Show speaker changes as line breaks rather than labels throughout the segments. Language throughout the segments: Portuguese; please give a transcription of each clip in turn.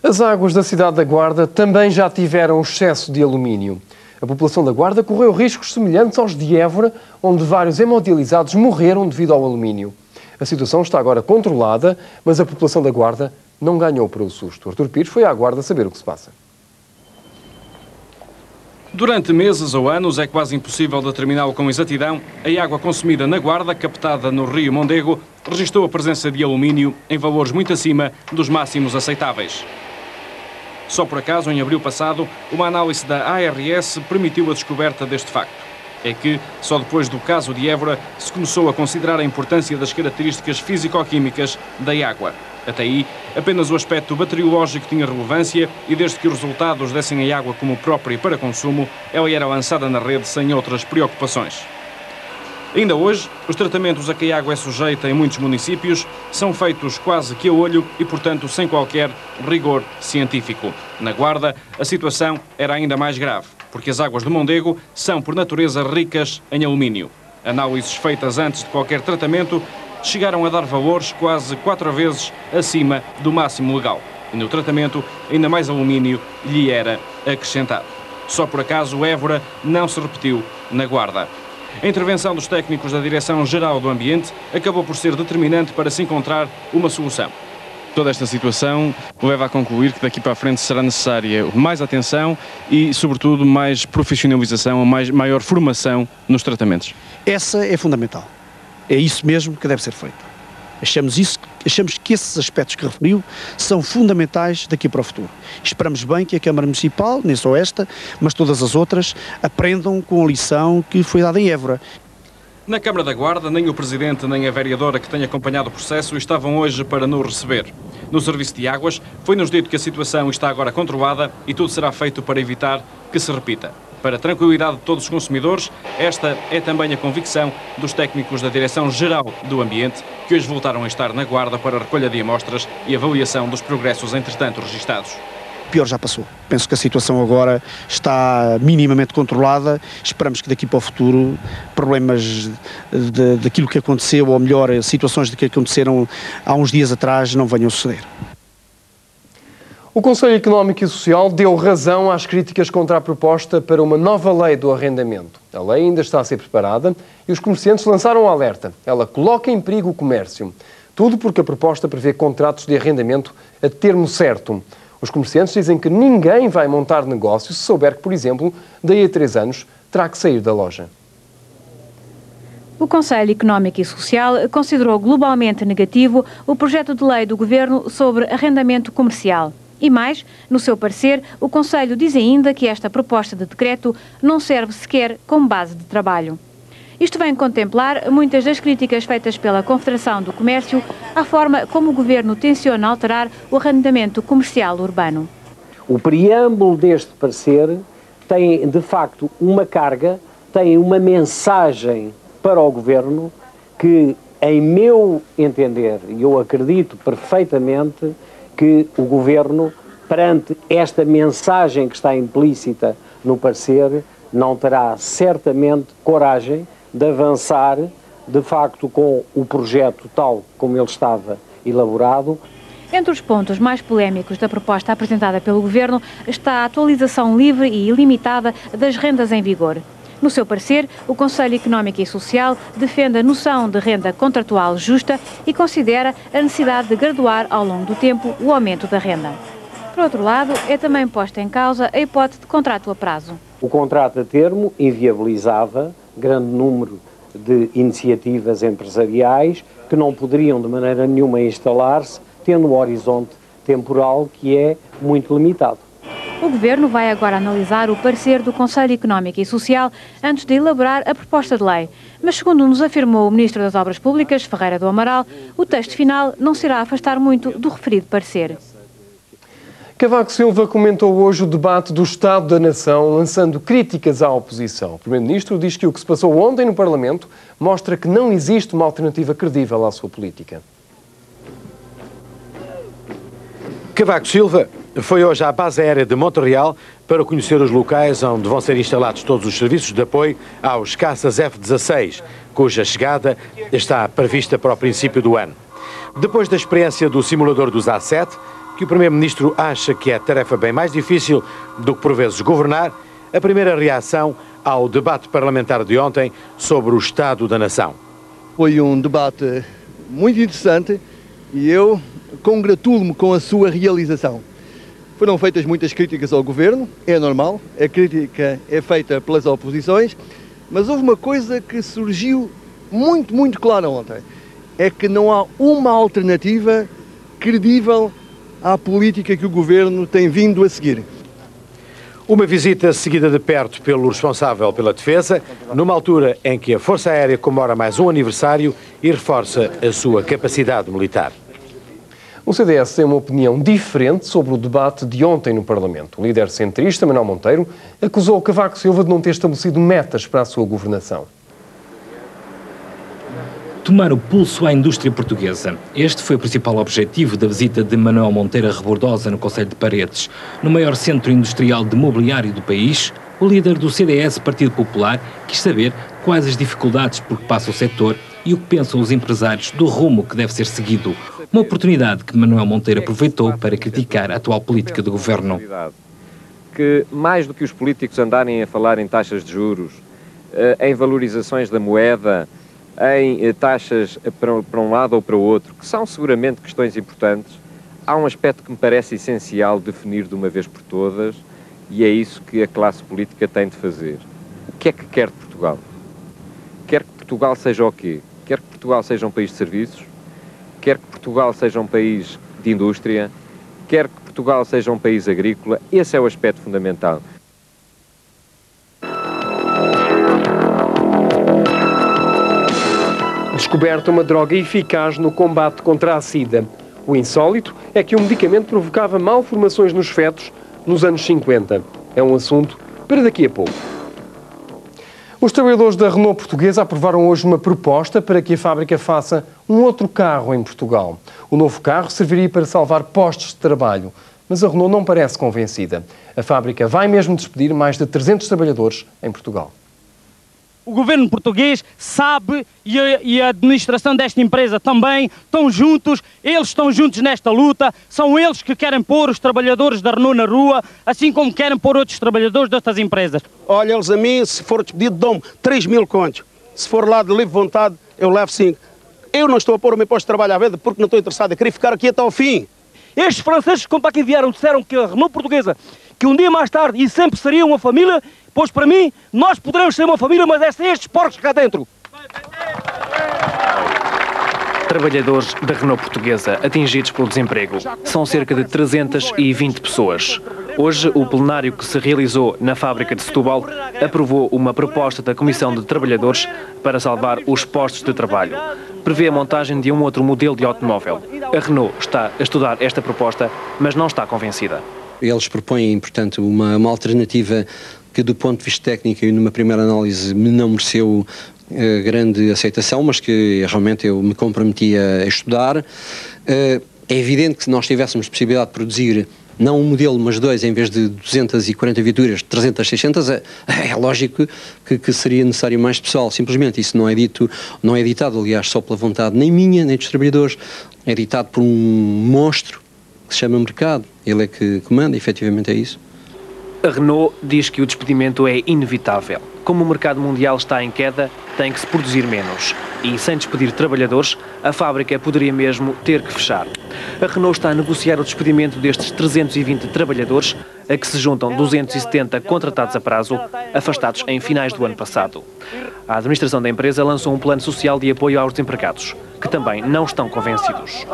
As águas da cidade da Guarda também já tiveram excesso de alumínio. A população da Guarda correu riscos semelhantes aos de Évora, onde vários hemodializados morreram devido ao alumínio. A situação está agora controlada, mas a população da Guarda não ganhou para o susto. Artur Pires foi à Guarda saber o que se passa.
Durante meses ou anos é quase impossível determiná-lo com exatidão. A água consumida na Guarda, captada no rio Mondego, registrou a presença de alumínio em valores muito acima dos máximos aceitáveis. Só por acaso, em abril passado, uma análise da ARS permitiu a descoberta deste facto. É que, só depois do caso de Évora, se começou a considerar a importância das características físico-químicas da água. Até aí, apenas o aspecto bacteriológico tinha relevância e desde que os resultados dessem a água como própria para consumo, ela era lançada na rede sem outras preocupações. Ainda hoje, os tratamentos a que a água é sujeita em muitos municípios são feitos quase que a olho e, portanto, sem qualquer rigor científico. Na Guarda, a situação era ainda mais grave, porque as águas do Mondego são, por natureza, ricas em alumínio. Análises feitas antes de qualquer tratamento chegaram a dar valores quase 4 vezes acima do máximo legal. E no tratamento, ainda mais alumínio lhe era acrescentado. Só por acaso, Évora não se repetiu na Guarda. A intervenção dos técnicos da Direção-Geral do Ambiente acabou por ser determinante para se encontrar uma solução. Toda esta situação leva a concluir que daqui para a frente será necessária mais atenção e, sobretudo, mais profissionalização, maior formação nos tratamentos.
Essa é fundamental. É isso mesmo que deve ser feito. Achamos que esses aspectos que referiu são fundamentais daqui para o futuro. Esperamos bem que a Câmara Municipal, nem só esta, mas todas as outras, aprendam com a lição que foi dada em Évora.
Na Câmara da Guarda, nem o Presidente nem a vereadora que tem acompanhado o processo estavam hoje para nos receber. No Serviço de Águas, foi-nos dito que a situação está agora controlada e tudo será feito para evitar que se repita. Para a tranquilidade de todos os consumidores, esta é também a convicção dos técnicos da Direção-Geral do Ambiente, que hoje voltaram a estar na Guarda para a recolha de amostras e avaliação dos progressos entretanto registados.
O pior já passou. Penso que a situação agora está minimamente controlada. Esperamos que daqui para o futuro problemas daquilo que aconteceu, ou melhor, situações de que aconteceram há uns dias atrás, não venham a suceder.
O Conselho Económico e Social deu razão às críticas contra a proposta para uma nova lei do arrendamento. A lei ainda está a ser preparada e os comerciantes lançaram um alerta. Ela coloca em perigo o comércio. Tudo porque a proposta prevê contratos de arrendamento a termo certo. Os comerciantes dizem que ninguém vai montar negócio se souber que, por exemplo, daí a 3 anos terá que sair da loja.
O Conselho Económico e Social considerou globalmente negativo o projeto de lei do Governo sobre arrendamento comercial. E mais, no seu parecer, o Conselho diz ainda que esta proposta de decreto não serve sequer como base de trabalho. Isto vem contemplar muitas das críticas feitas pela Confederação do Comércio à forma como o Governo tenciona alterar o arrendamento comercial urbano.
O preâmbulo deste parecer tem, de facto, uma carga, tem uma mensagem para o Governo que, em meu entender, e eu acredito perfeitamente que o Governo, perante esta mensagem que está implícita no parecer, não terá certamente coragem de avançar, de facto, com o projeto tal como ele estava elaborado.
Entre os pontos mais polémicos da proposta apresentada pelo Governo está a atualização livre e ilimitada das rendas em vigor. No seu parecer, o Conselho Económico e Social defende a noção de renda contratual justa e considera a necessidade de graduar ao longo do tempo o aumento da renda. Por outro lado, é também posta em causa a hipótese de contrato a prazo.
O contrato a termo inviabilizava grande número de iniciativas empresariais que não poderiam de maneira nenhuma instalar-se, tendo um horizonte temporal que é muito limitado.
O Governo vai agora analisar o parecer do Conselho Económico e Social antes de elaborar a proposta de lei. Mas, segundo nos afirmou o Ministro das Obras Públicas, Ferreira do Amaral, o texto final não se irá afastar muito do referido parecer.
Cavaco Silva comentou hoje o debate do Estado da Nação, lançando críticas à oposição. O Primeiro-Ministro diz que o que se passou ontem no Parlamento mostra que não existe uma alternativa credível à sua política.
Cavaco Silva foi hoje à base aérea de Montreal para conhecer os locais onde vão ser instalados todos os serviços de apoio aos caças F-16, cuja chegada está prevista para o princípio do ano. Depois da experiência do simulador dos A-7, que o Primeiro-Ministro acha que é tarefa bem mais difícil do que por vezes governar, a primeira reação ao debate parlamentar de ontem sobre o Estado da Nação.
Foi um debate muito interessante e eu congratulo-me com a sua realização. Foram feitas muitas críticas ao Governo, é normal, a crítica é feita pelas oposições, mas houve uma coisa que surgiu muito clara ontem, é que não há uma alternativa credível à política que o Governo tem vindo a seguir.
Uma visita seguida de perto pelo responsável pela defesa, numa altura em que a Força Aérea comemora mais um aniversário e reforça a sua capacidade militar.
O CDS tem uma opinião diferente sobre o debate de ontem no Parlamento. O líder centrista, Manuel Monteiro, acusou Cavaco Silva de não ter estabelecido metas para a sua governação.
Tomar o pulso à indústria portuguesa. Este foi o principal objetivo da visita de Manuel Monteiro a Rebordosa, no concelho de Paredes. No maior centro industrial de mobiliário do país, o líder do CDS, Partido Popular, quis saber quais as dificuldades por que passa o setor e o que pensam os empresários do rumo que deve ser seguido. Uma oportunidade que Manuel Monteiro aproveitou para criticar a atual política do governo.
Que mais do que os políticos andarem a falar em taxas de juros, em valorizações da moeda, em taxas para um lado ou para o outro, que são seguramente questões importantes, há um aspecto que me parece essencial definir de uma vez por todas, e é isso que a classe política tem de fazer. O que é que quer de Portugal? Quer que Portugal seja o quê? Quer que Portugal seja um país de serviços? Quer que Portugal seja um país de indústria? Quer que Portugal seja um país agrícola? Esse é o aspecto fundamental.
Descoberta uma droga eficaz no combate contra a SIDA. O insólito é que o medicamento provocava malformações nos fetos nos anos 50. É um assunto para daqui a pouco. Os trabalhadores da Renault portuguesa aprovaram hoje uma proposta para que a fábrica faça um outro carro em Portugal. O novo carro serviria para salvar postos de trabalho, mas a Renault não parece convencida. A fábrica vai mesmo despedir mais de 300 trabalhadores em Portugal.
O governo português sabe e a administração desta empresa também estão juntos, eles estão juntos nesta luta, são eles que querem pôr os trabalhadores da Renault na rua, assim como querem pôr outros trabalhadores destas empresas.
Olha, eles a mim, se for despedido, dão-me 3 mil contos. Se for lá de livre vontade, eu levo 5. Eu não estou a pôr o meu posto de trabalho à venda porque não estou interessado, eu queria ficar aqui até ao fim.
Estes franceses, como aqui vieram, disseram que a Renault portuguesa, que um dia mais tarde e sempre seria uma família, pois para mim, nós poderemos ser uma família, mas é sem estes porcos cá dentro.
Trabalhadores da Renault portuguesa atingidos pelo desemprego. São cerca de 320 pessoas. Hoje, o plenário que se realizou na fábrica de Setúbal aprovou uma proposta da Comissão de Trabalhadores para salvar os postos de trabalho. Prevê a montagem de um outro modelo de automóvel. A Renault está a estudar esta proposta, mas não está convencida.
Eles propõem, portanto, uma alternativa que do ponto de vista técnico e numa primeira análise me não mereceu grande aceitação, mas que realmente eu me comprometi a estudar. É evidente que se nós tivéssemos possibilidade de produzir não um modelo, mas dois, em vez de 240 viaturas, 300, 600, é lógico que seria necessário mais pessoal. Simplesmente isso não é dito, não é ditado, aliás, só pela vontade nem minha, nem dos trabalhadores, é ditado por um monstro que se chama mercado. Ele é que comanda, efetivamente é isso.
A Renault diz que o despedimento é inevitável. Como o mercado mundial está em queda, tem que se produzir menos. E sem despedir trabalhadores, a fábrica poderia mesmo ter que fechar. A Renault está a negociar o despedimento destes 320 trabalhadores, a que se juntam 270 contratados a prazo, afastados em finais do ano passado. A administração da empresa lançou um plano social de apoio aos desempregados, que também não estão convencidos.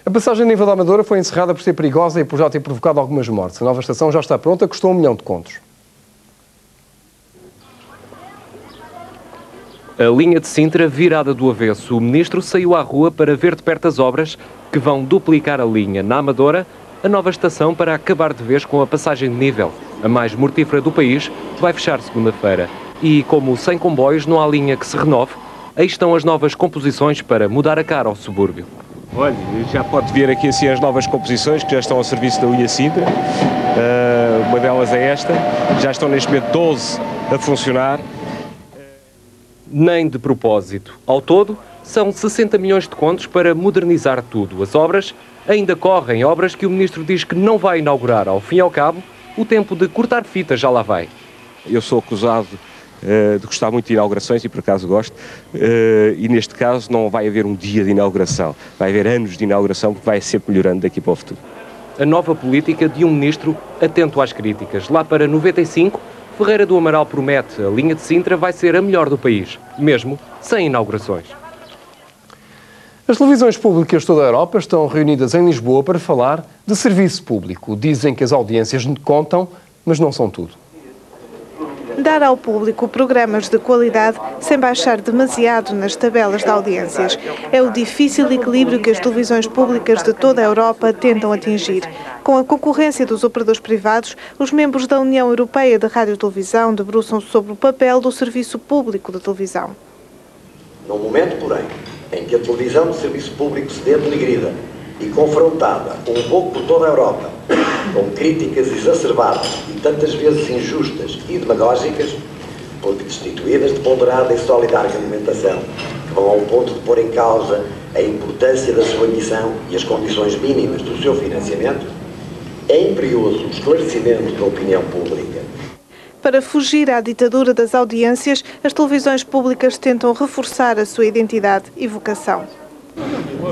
A passagem nível da Amadora foi encerrada por ser perigosa e por já ter provocado algumas mortes. A nova estação já está pronta, custou 1 milhão de contos.
A linha de Sintra virada do avesso. O ministro saiu à rua para ver de perto as obras que vão duplicar a linha. Na Amadora, a nova estação para acabar de vez com a passagem de nível. A mais mortífera do país vai fechar segunda-feira. E como sem comboios não há linha que se renove, aí estão as novas composições para mudar a cara ao subúrbio.
Olha, já pode ver aqui assim as novas composições que já estão ao serviço da linha Sintra. Uma delas é esta. Já estão neste momento 12 a funcionar.
Nem de propósito. Ao todo, São 60 milhões de contos para modernizar tudo. As obras ainda correm, obras que o Ministro diz que não vai inaugurar. Ao fim e ao cabo, o tempo de cortar fitas já lá vai.
Eu sou acusado de gostar muito de inaugurações e por acaso gosto, e neste caso não vai haver um dia de inauguração, vai haver anos de inauguração que vai sempre melhorando daqui para o futuro.
A nova política de um Ministro atento às críticas. Lá para 95, Ferreira do Amaral promete a linha de Sintra vai ser a melhor do país, mesmo sem inaugurações.
As televisões públicas de toda a Europa estão reunidas em Lisboa para falar de serviço público. Dizem que as audiências contam, mas não são tudo.
Dar ao público programas de qualidade sem baixar demasiado nas tabelas de audiências. É o difícil equilíbrio que as televisões públicas de toda a Europa tentam atingir. Com a concorrência dos operadores privados, os membros da União Europeia de Rádio e Televisão debruçam-se sobre o papel do serviço público de televisão.
No momento, porém, em que a televisão de serviço público se vê denigrida e confrontada um pouco por toda a Europa, com críticas exacerbadas e tantas vezes injustas e demagógicas, porque destituídas de ponderada e sólida argumentação, que vão ao ponto de pôr em causa a importância da sua missão e as condições mínimas do seu financiamento, é imperioso o esclarecimento da opinião pública.
Para fugir à ditadura das audiências, as televisões públicas tentam reforçar a sua identidade e vocação.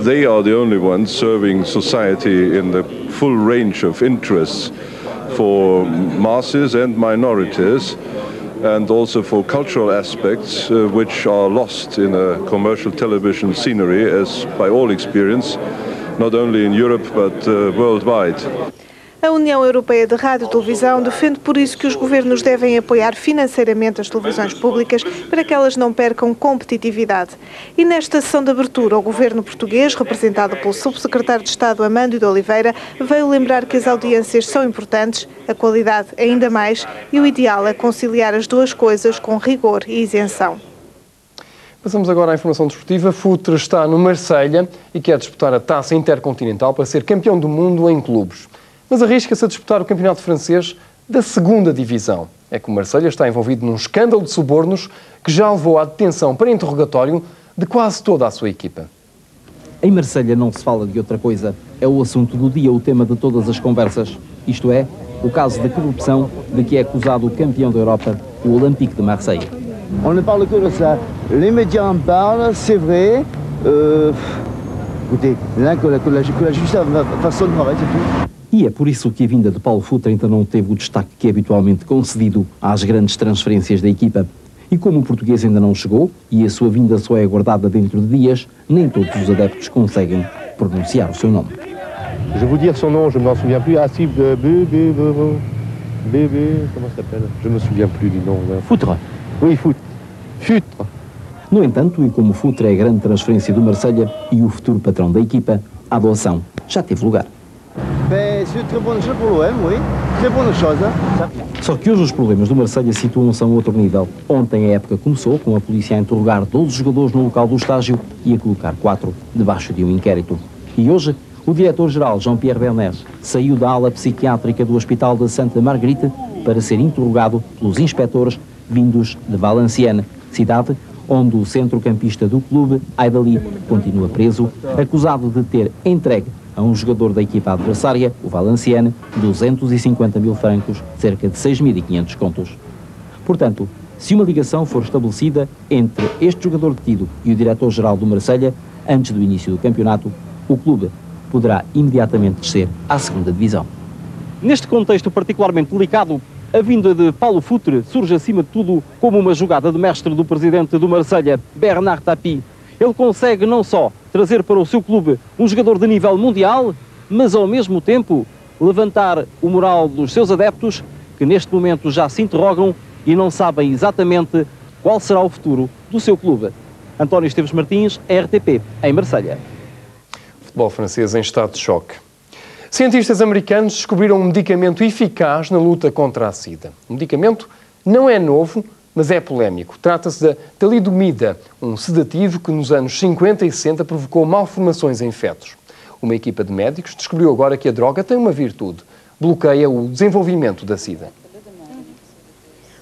They are the only ones serving society in the full range of interests for masses and minorities, and also for cultural aspects which are lost in a commercial television scenery, as by all experience, not only in Europe but worldwide.
A União Europeia de Rádio e Televisão defende por isso que os governos devem apoiar financeiramente as televisões públicas para que elas não percam competitividade. E nesta sessão de abertura, o governo português, representado pelo subsecretário de Estado Amândio de Oliveira, veio lembrar que as audiências são importantes, a qualidade ainda mais, e o ideal é conciliar as duas coisas com rigor e isenção.
Passamos agora à informação desportiva. Futre está no Marselha e quer disputar a Taça Intercontinental para ser campeão do mundo em clubes. Mas arrisca-se a disputar o campeonato francês da segunda divisão. É que o Marselha está envolvido num escândalo de subornos que já levou à detenção para interrogatório de quase toda a sua equipa.
Em Marselha não se fala de outra coisa. É o assunto do dia, o tema de todas as conversas. Isto é, o caso da corrupção de que é acusado o campeão da Europa, o Olympique de Marseille.
On ne parle que de ça. Les médias en parlent, c'est vrai. Écoutez, là que la justice fasse son travail, c'est tout.
E é por isso que a vinda de Paulo Futre ainda não teve o destaque que é habitualmente concedido às grandes transferências da equipa. E como o português ainda não chegou, e a sua vinda só é aguardada dentro de dias, nem todos os adeptos conseguem pronunciar o seu nome.
Je vous dire son nom, je ne m'en souviens plus. Ah si, comment ça s'appelle? Je ne me souviens plus du nom.
Futre.
Oui, Futre.
No entanto, e como Futre é a grande transferência do Marselha e o futuro patrão da equipa, a adoção já teve lugar. Só que hoje os problemas do Marselha situam-se a um outro nível. Ontem a época começou com a polícia a interrogar 12 jogadores no local do estágio e a colocar 4 debaixo de um inquérito. E hoje o diretor-geral Jean-Pierre Bernays saiu da ala psiquiátrica do Hospital de Santa Marguerite para ser interrogado pelos inspectores vindos de Valenciennes, cidade onde o centrocampista do clube, Aidali, continua preso, acusado de ter entregue a um jogador da equipa adversária, o Valenciennes, 250 mil francos, cerca de 6.500 contos. Portanto, se uma ligação for estabelecida entre este jogador detido e o diretor-geral do Marselha, antes do início do campeonato, o clube poderá imediatamente descer à segunda divisão.
Neste contexto particularmente delicado, a vinda de Paulo Futre surge acima de tudo como uma jogada de mestre do presidente do Marselha, Bernard Tapie. Ele consegue não só trazer para o seu clube um jogador de nível mundial, mas ao mesmo tempo levantar o moral dos seus adeptos, que neste momento já se interrogam e não sabem exatamente qual será o futuro do seu clube. António Esteves Martins, RTP, em Marselha.
Futebol francês em estado de choque. Cientistas americanos descobriram um medicamento eficaz na luta contra a SIDA. O medicamento não é novo, mas é polémico. Trata-se da talidomida, um sedativo que nos anos 50 e 60 provocou malformações em fetos. Uma equipa de médicos descobriu agora que a droga tem uma virtude: bloqueia o desenvolvimento da SIDA.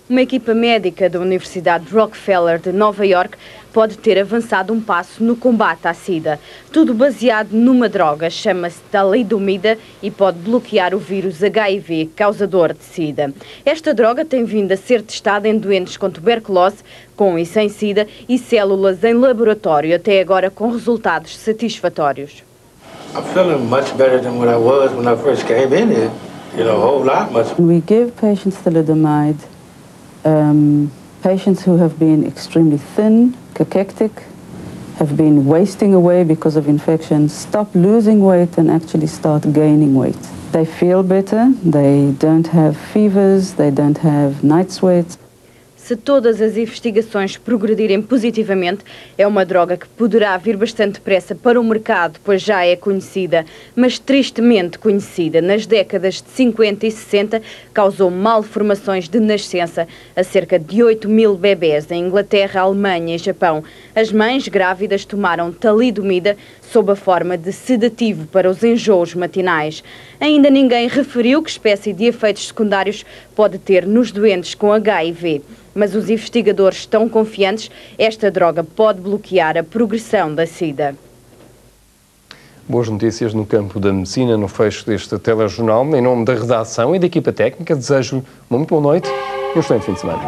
Uma equipa médica da Universidade Rockefeller de Nova Iorque pode ter avançado um passo no combate à SIDA. Tudo baseado numa droga, chama-se talidomida e pode bloquear o vírus HIV, causador de SIDA. Esta droga tem vindo a ser testada em doentes com tuberculose, com e sem SIDA, e células em laboratório, até agora com resultados satisfatórios.
I'm feeling much better than what I was when I first came in here. You know, a whole lot much.
We give patients thalidomide, patients who have been extremely thin, cachectic, have been wasting away because of infection, stop losing weight and actually start gaining weight. They feel better, they don't have fevers, they don't have night sweats.
Se todas as investigações progredirem positivamente, é uma droga que poderá vir bastante depressa para o mercado, pois já é conhecida, mas tristemente conhecida. Nas décadas de 50 e 60, causou malformações de nascença a cerca de 8 mil bebés em Inglaterra, Alemanha e Japão. As mães grávidas tomaram talidomida sob a forma de sedativo para os enjoos matinais. Ainda ninguém referiu que espécie de efeitos secundários pode ter nos doentes com HIV. Mas os investigadores estão confiantes, esta droga pode bloquear a progressão da SIDA.
Boas notícias no campo da medicina, no fecho deste telejornal. Em nome da redação e da equipa técnica, desejo uma muito boa noite e um excelente fim de semana.